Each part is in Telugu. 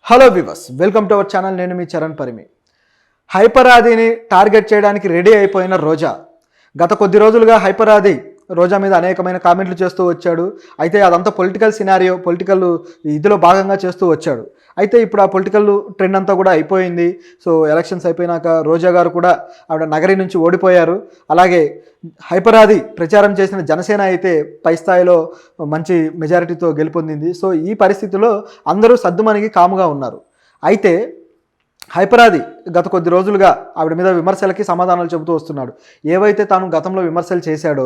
Hello viewers, welcome to our channel. నేను మీ చరణ్ పరిమి. హైపర్ ఆదిని టార్గెట్ చేయడానికి రెడీ అయిపోయిన రోజా గత కొద్ది రోజులుగా హైపర్ ఆది రోజా మీద అనేకమైన కామెంట్లు చేస్తూ వచ్చాడు. అయితే అదంతా పొలిటికల్ సినారియో, పొలిటికల్ ఇదిలో భాగంగా చేస్తూ వచ్చాడు. అయితే ఇప్పుడు ఆ పొలిటికల్ ట్రెండ్ అంతా కూడా అయిపోయింది. సో ఎలక్షన్స్ అయిపోయినాక రోజా గారు కూడా ఆవిడ నగరి నుంచి ఓడిపోయారు. అలాగే హైపర్ ఆది ప్రచారం చేసిన జనసేన అయితే పై స్థాయిలో మంచి మెజారిటీతో గెలుపొందింది. సో ఈ పరిస్థితిలో అందరూ సద్దుమణిగి కాముగా ఉన్నారు. అయితే హైపర్ ఆది గత కొద్ది రోజులుగా ఆవిడ మీద విమర్శలకి సమాధానాలు చెబుతూ వస్తున్నాడు. ఏవైతే తాను గతంలో విమర్శలు చేశాడో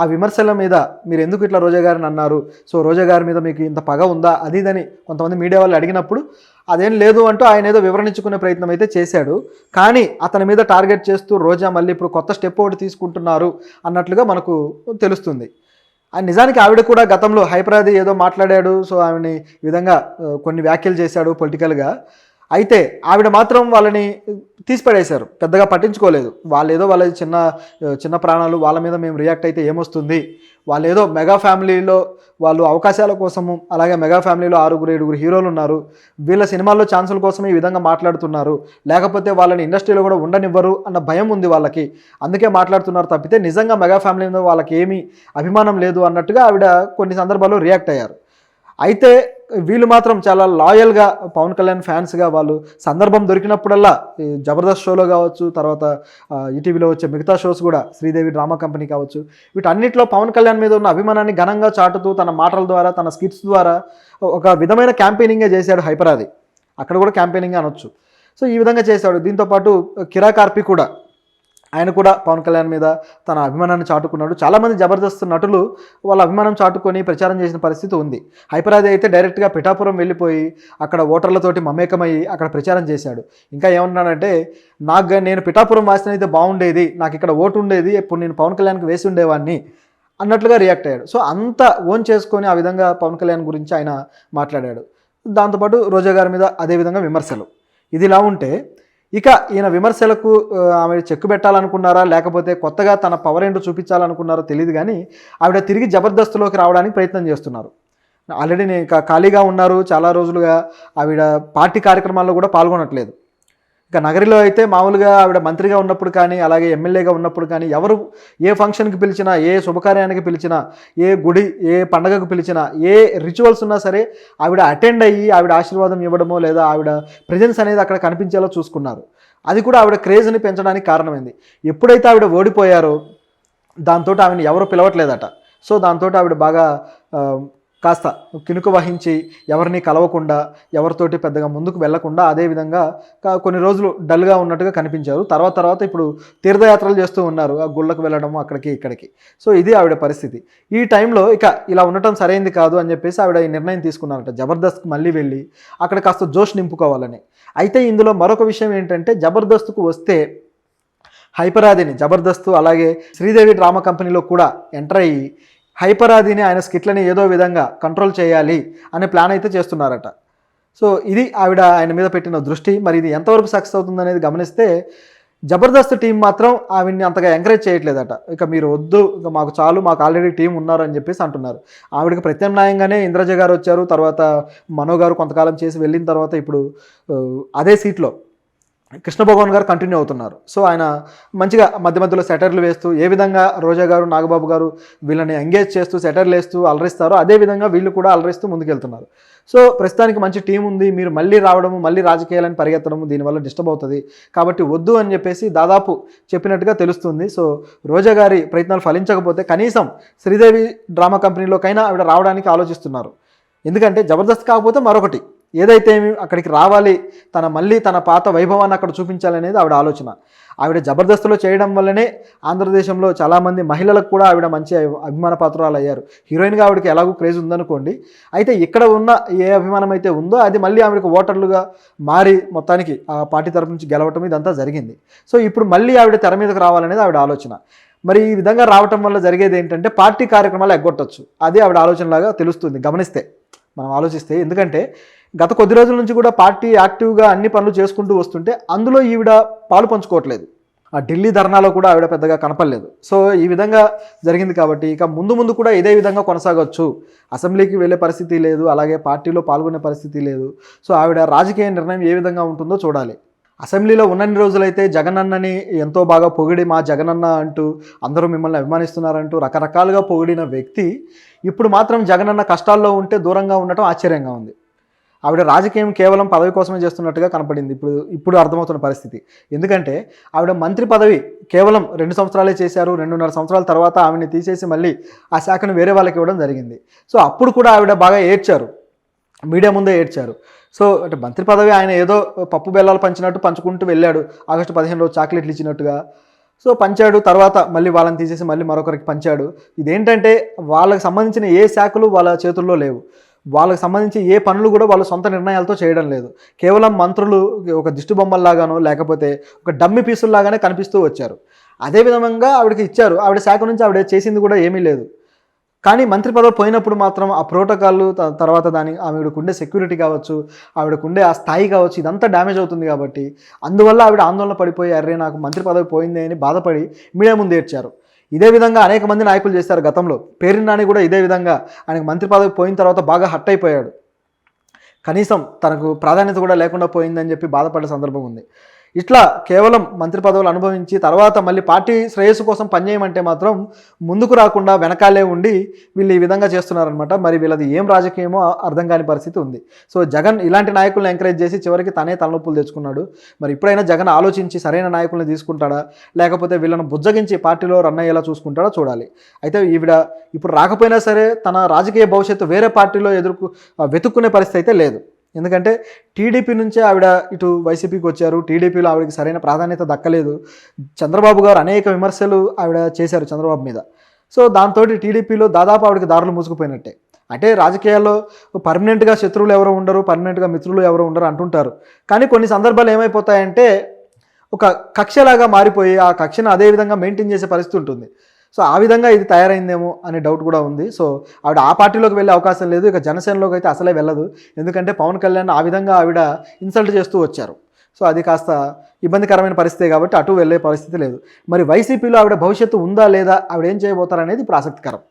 ఆ విమర్శల మీద మీరు ఎందుకు ఇట్లా రోజా గారిని అన్నారు, సో రోజా గారి మీద మీకు ఇంత పగ ఉందా, అది ఇదని కొంతమంది మీడియా వాళ్ళు అడిగినప్పుడు అదేం లేదు అంటూ ఆయన ఏదో వివరణించుకునే ప్రయత్నం అయితే చేశాడు. కానీ అతని మీద టార్గెట్ చేస్తూ రోజా మళ్ళీ ఇప్పుడు కొత్త స్టెప్ ఒకటి తీసుకుంటున్నారు అన్నట్లుగా మనకు తెలుస్తుంది. నిజానికి ఆవిడ కూడా గతంలో హైపర్ ఆది ఏదో మాట్లాడాడు, సో ఆవిడని ఈ విధంగా కొన్ని వ్యాఖ్యలు చేశాడు పొలిటికల్గా. అయితే ఆవిడ మాత్రం వాళ్ళని తీసిపడేశారు, పెద్దగా పట్టించుకోలేదు. వాళ్ళు ఏదో వాళ్ళ చిన్న ప్రాణాలు, వాళ్ళ మీద మేము రియాక్ట్ అయితే ఏమొస్తుంది, వాళ్ళు ఏదో మెగా ఫ్యామిలీలో వాళ్ళు అవకాశాల కోసము, అలాగే మెగా ఫ్యామిలీలో 6-7 హీరోలు ఉన్నారు, వీళ్ళ సినిమాల్లో ఛాన్సుల కోసమే ఈ విధంగా మాట్లాడుతున్నారు, లేకపోతే వాళ్ళని ఇండస్ట్రీలో కూడా ఉండనివ్వరు అన్న భయం ఉంది వాళ్ళకి, అందుకే మాట్లాడుతున్నారు తప్పితే నిజంగా మెగా ఫ్యామిలీ మీద వాళ్ళకి ఏమీ అభిమానం లేదు అన్నట్టుగా ఆవిడ కొన్ని సందర్భాల్లో రియాక్ట్ అయ్యారు. అయితే వీళ్ళు మాత్రం చాలా లాయల్గా పవన్ కళ్యాణ్ ఫ్యాన్స్గా వాళ్ళు సందర్భం దొరికినప్పుడల్లా ఈ జబర్దస్త్ షోలో కావచ్చు, తర్వాత ఈటీవీలో వచ్చే మిగతా షోస్ కూడా, శ్రీదేవి డ్రామా కంపెనీ కావచ్చు, వీటన్నిటిలో పవన్ కళ్యాణ్ మీద ఉన్న అభిమానాన్ని ఘనంగా చాటుతూ తన మాటల ద్వారా, తన స్కిట్స్ ద్వారా ఒక విధమైన క్యాంపెయినింగే చేశాడు హైపర్ ఆది. అక్కడ కూడా క్యాంపెయినింగ్ అనొచ్చు. సో ఈ విధంగా చేశాడు. దీంతోపాటు కిరా కార్పి కూడా, ఆయన కూడా పవన్ కళ్యాణ్ మీద తన అభిమానాన్ని చాటుకున్నాడు. చాలామంది జబర్దస్త్ నటులు వాళ్ళ అభిమానం చాటుకొని ప్రచారం చేసిన పరిస్థితి ఉంది. హైపర్ ఆది అయితే డైరెక్ట్గా పిఠాపురం వెళ్ళిపోయి అక్కడ ఓటర్లతోటి మమేకమయ్యి అక్కడ ప్రచారం చేశాడు. ఇంకా ఏమన్నాడంటే, నేను పిఠాపురం వాసిన అయితే బాగుండేది, నాకు ఇక్కడ ఓటు ఉండేది, ఇప్పుడు నేను పవన్ కళ్యాణ్కి వేసి ఉండేవాడిని అన్నట్లుగా రియాక్ట్ అయ్యాడు. సో అంత ఓన్ చేసుకొని ఆ విధంగా పవన్ కళ్యాణ్ గురించి ఆయన మాట్లాడాడు. దాంతోపాటు రోజా గారి మీద అదేవిధంగా విమర్శలు. ఇదిలా ఉంటే ఇక ఈయన విమర్శలకు ఆమె చెక్కు పెట్టాలనుకున్నారా, లేకపోతే కొత్తగా తన పవర్ ఏంటో చూపించాలనుకున్నారో తెలియదు, కానీ ఆవిడ తిరిగి జబర్దస్త్లోకి రావడానికి ప్రయత్నం చేస్తున్నారు. ఆల్రెడీ ఖాళీగా ఉన్నారు చాలా రోజులుగా. ఆవిడ పార్టీ కార్యక్రమాల్లో కూడా పాల్గొనట్లేదు. ఇక నగరిలో అయితే మామూలుగా ఆవిడ మంత్రిగా ఉన్నప్పుడు కానీ, అలాగే ఎమ్మెల్యేగా ఉన్నప్పుడు కానీ, ఎవరు ఏ ఫంక్షన్కి పిలిచినా, ఏ శుభకార్యానికి పిలిచినా, ఏ గుడి, ఏ పండగకు పిలిచినా, ఏ రిచువల్స్ ఉన్నా సరే ఆవిడ అటెండ్ అయ్యి ఆవిడ ఆశీర్వాదం ఇవ్వడమో లేదా ఆవిడ ప్రెజెన్స్ అనేది అక్కడ కనిపించేలా చూసుకున్నారు. అది కూడా ఆవిడ క్రేజ్ని పెంచడానికి కారణమైంది. ఎప్పుడైతే ఆవిడ ఓడిపోయారో దాంతో ఆవిడని ఎవరు పిలవట్లేదట. సో దాంతో ఆవిడ బాగా కాస్త కినుక వహించి ఎవరిని కలవకుండా, ఎవరితోటి పెద్దగా ముందుకు వెళ్లకుండా అదేవిధంగా కొన్ని రోజులు డల్గా ఉన్నట్టుగా కనిపించారు. తర్వాత ఇప్పుడు తీర్థయాత్రలు చేస్తూ ఉన్నారు, ఆ గుళ్ళకు వెళ్ళడము అక్కడికి ఇక్కడికి. సో ఇది ఆవిడ పరిస్థితి. ఈ టైంలో ఇక ఇలా ఉండటం సరైంది కాదు అని చెప్పేసి ఆవిడ ఈ నిర్ణయం తీసుకున్నారట, జబర్దస్త్కి మళ్ళీ వెళ్ళి అక్కడ కాస్త జోష్ నింపుకోవాలని. అయితే ఇందులో మరొక విషయం ఏంటంటే, జబర్దస్త్కు వస్తే హైపర్ ఆదిని జబర్దస్త్ అలాగే శ్రీదేవి డ్రామా కంపెనీలో కూడా ఎంటర్ అయ్యి హైపర్ ఆదిని ఆయన స్కిట్లని ఏదో విధంగా కంట్రోల్ చేయాలి అనే ప్లాన్ అయితే చేస్తున్నారట. సో ఇది ఆవిడ ఆయన మీద పెట్టిన దృష్టి. మరి ఇది ఎంతవరకు సక్సెస్ అవుతుందనేది గమనిస్తే జబర్దస్త్ టీం మాత్రం ఆవిడ్ని అంతగా ఎంకరేజ్ చేయట్లేదట. ఇక మీరు వద్దు, ఇక మాకు చాలు, మాకు ఆల్రెడీ టీం ఉన్నారు అని చెప్పేసి అంటున్నారు. ఆవిడకి ప్రత్యామ్నాయంగానే ఇంద్రజ గారు వచ్చారు, తర్వాత మనో గారు కొంతకాలం చేసి వెళ్ళిన తర్వాత ఇప్పుడు అదే సీట్లో కృష్ణ భగవాన్ గారు కంటిన్యూ అవుతున్నారు. సో ఆయన మంచిగా మధ్య మధ్యలో సెటర్లు వేస్తూ, ఏ విధంగా రోజా గారు, నాగబాబు గారు వీళ్ళని ఎంగేజ్ చేస్తూ సెటర్లు వేస్తూ అలరిస్తారో అదేవిధంగా వీళ్ళు కూడా అలరిస్తూ ముందుకెళ్తున్నారు. సో ప్రస్తుతానికి మంచి టీం ఉంది, మీరు మళ్ళీ రావడము, మళ్ళీ రాజకీయాలని పరిగెత్తడము దీనివల్ల డిస్టర్బ్ అవుతుంది, కాబట్టి వద్దు అని చెప్పేసి దాదాపు చెప్పినట్టుగా తెలుస్తుంది. సో రోజా గారి ప్రయత్నాలు ఫలించకపోతే కనీసం శ్రీదేవి డ్రామా కంపెనీలోకైనా ఆవిడ రావడానికి ఆలోచిస్తున్నారు. ఎందుకంటే జబర్దస్త్ కాకపోతే మరొకటి ఏదైతే అక్కడికి రావాలి, మళ్ళీ తన పాత వైభవాన్ని అక్కడ చూపించాలనేది ఆవిడ ఆలోచన. ఆవిడ జబర్దస్త్లో చేయడం వల్లనే ఆంధ్రదేశంలో చాలామంది మహిళలకు కూడా ఆవిడ మంచి అభిమాన పాత్రలు అయ్యారు. హీరోయిన్గా ఆవిడకి ఎలాగూ క్రేజ్ ఉందనుకోండి. అయితే ఇక్కడ ఉన్న ఏ అభిమానం అయితే ఉందో అది మళ్ళీ ఆవిడకి ఓటర్లుగా మారి మొత్తానికి ఆ పార్టీ తరపు నుంచి గెలవటం ఇదంతా జరిగింది. సో ఇప్పుడు మళ్ళీ ఆవిడ తెర మీదకు రావాలనేది ఆవిడ ఆలోచన. మరి ఈ విధంగా రావటం వల్ల జరిగేది ఏంటంటే పార్టీ కార్యక్రమాలు ఎగ్గొట్టచ్చు. అదే ఆవిడ ఆలోచనలాగా తెలుస్తుంది గమనిస్తే, మనం ఆలోచిస్తే. ఎందుకంటే గత కొద్ది రోజుల నుంచి కూడా పార్టీ యాక్టివ్గా అన్ని పనులు చేసుకుంటూ వస్తుంటే అందులో ఈవిడ పాలు పంచుకోవట్లేదు. ఆ ఢిల్లీ ధర్నాలో కూడా ఆవిడ పెద్దగా కనపడలేదు. సో ఈ విధంగా జరిగింది కాబట్టి ఇక ముందు ముందు కూడా ఇదే విధంగా కొనసాగొచ్చు. అసెంబ్లీకి వెళ్ళే పరిస్థితి లేదు, అలాగే పార్టీలో పాల్గొనే పరిస్థితి లేదు. సో ఆవిడ రాజకీయ నిర్ణయం ఏ విధంగా ఉంటుందో చూడాలి. అసెంబ్లీలో ఉన్నన్ని రోజులైతే జగనన్నని ఎంతో బాగా పొగిడి మా జగనన్న అంటూ అందరూ మిమ్మల్ని అభిమానిస్తున్నారంటూ రకరకాలుగా పొగిడిన వ్యక్తి ఇప్పుడు మాత్రం జగనన్న కష్టాల్లో ఉంటే దూరంగా ఉండటం ఆశ్చర్యంగా ఉంది. ఆవిడ రాజకీయం కేవలం పదవి కోసమే చేస్తున్నట్టుగా కనపడింది ఇప్పుడు అర్థమవుతున్న పరిస్థితి. ఎందుకంటే ఆవిడ మంత్రి పదవి కేవలం 2 సంవత్సరాలే చేశారు. 2.5 సంవత్సరాల తర్వాత ఆవిడని తీసేసి మళ్ళీ ఆ శాఖను వేరే వాళ్ళకి ఇవ్వడం జరిగింది. సో అప్పుడు కూడా ఆవిడ బాగా ఏడ్చారు, మీడియా ముందే ఏడ్చారు. సో అంటే మంత్రి పదవి ఆయన ఏదో పప్పు బెల్లాలు పంచినట్టు పంచుకుంటూ వెళ్ళాడు. ఆగస్టు 15 రోజు చాక్లెట్లు ఇచ్చినట్టుగా. సో పంచాడు, తర్వాత మళ్ళీ వాళ్ళని తీసేసి మళ్ళీ మరొకరికి పంచాడు. ఇదేంటంటే వాళ్ళకి సంబంధించిన ఏ శాఖలు వాళ్ళ చేతుల్లో లేవు. వాళ్ళకి సంబంధించి ఏ పనులు కూడా వాళ్ళు సొంత నిర్ణయాలతో చేయడం లేదు. కేవలం మంత్రులు ఒక దిష్టి బొమ్మల్లాగానో లేకపోతే ఒక డమ్మి పీసుల్లాగానే కనిపిస్తూ వచ్చారు. అదే విధంగా ఆవిడకి ఇచ్చారు. ఆవిడ శాఖ నుంచి ఆవిడ చేసింది కూడా ఏమీ లేదు. కానీ మంత్రి పదవి పోయినప్పుడు మాత్రం ఆ ప్రోటోకాల్లు తర్వాత ఆవిడకుండే సెక్యూరిటీ కావచ్చు, ఆవిడకుండే ఆ స్థాయి కావచ్చు, ఇదంతా డ్యామేజ్ అవుతుంది కాబట్టి అందువల్ల ఆవిడ ఆందోళన పడిపోయి అర్రే నాకు మంత్రి పదవి పోయింది అని బాధపడి మీడియా ముందు ఏడ్చారు. ఇదే విధంగా అనేక మంది నాయకులు చేశారు గతంలో. పేర్ని నాని కూడా ఇదే విధంగా ఆయనకు మంత్రి పదవి పోయిన తర్వాత బాగా హర్ట్ అయిపోయాడు. కనీసం తనకు ప్రాధాన్యత కూడా లేకుండా పోయిందని చెప్పి బాధపడే సందర్భం ఉంది. ఇట్లా కేవలం మంత్రి పదవులు అనుభవించి తర్వాత మళ్ళీ పార్టీ శ్రేయస్సు కోసం పనిచేయమంటే మాత్రం ముందుకు రాకుండా వెనకాలే ఉండి వీళ్ళు ఈ విధంగా చేస్తున్నారనమాట. మరి వీళ్ళది ఏం రాజకీయమో అర్థం కాని పరిస్థితి ఉంది. సో జగన్ ఇలాంటి నాయకులను ఎంకరేజ్ చేసి చివరికి తనే తలనొప్పులు తెచ్చుకున్నాడు. మరి ఇప్పుడైనా జగన్ ఆలోచించి సరైన నాయకులను తీసుకుంటాడా, లేకపోతే వీళ్ళను బుజ్జగించి పార్టీలో రన్ అయ్యేలా చూసుకుంటాడా చూడాలి. అయితే ఈవిడ ఇప్పుడు రాకపోయినా సరే తన రాజకీయ భవిష్యత్తు వేరే పార్టీలో వెతుక్కునే పరిస్థితి అయితే లేదు. ఎందుకంటే టీడీపీ నుంచే ఆవిడ ఇటు వైసీపీకి వచ్చారు. టీడీపీలో ఆవిడకి సరైన ప్రాధాన్యత దక్కలేదు. చంద్రబాబు గారు అనేక విమర్శలు ఆవిడ చేశారు చంద్రబాబు మీద. సో దాంతో టీడీపీలో దాదాపు ఆవిడకి దారులు మూసుకుపోయినట్టే. అంటే రాజకీయాల్లో పర్మనెంట్గా శత్రువులు ఎవరో ఉండరు, పర్మనెంట్గా మిత్రులు ఎవరో ఉండరు అంటుంటారు. కానీ కొన్ని సందర్భాలు ఏమైపోతాయంటే ఒక కక్షలాగా మారిపోయి ఆ కక్షను అదే విధంగా మెయింటైన్ చేసే పరిస్థితి ఉంటుంది. సో ఆ విధంగా ఇది తయారైందేమో అనే డౌట్ కూడా ఉంది. సో ఆవిడ ఆ పార్టీలోకి వెళ్ళే అవకాశం లేదు. ఇక జనసేనలోకి అయితే అసలే వెళ్ళదు. ఎందుకంటే పవన్ కళ్యాణ్ ఆ విధంగా ఆవిడ ఇన్సల్ట్ చేస్తూ వచ్చారు. సో అది కాస్త ఇబ్బందికరమైన పరిస్థితే కాబట్టి అటు వెళ్ళే పరిస్థితి లేదు. మరి వైసీపీలో ఆవిడ భవిష్యత్తు ఉందా లేదా, ఆవిడ ఏం చేయబోతారనేది ఇప్పుడు ఆసక్తికరం.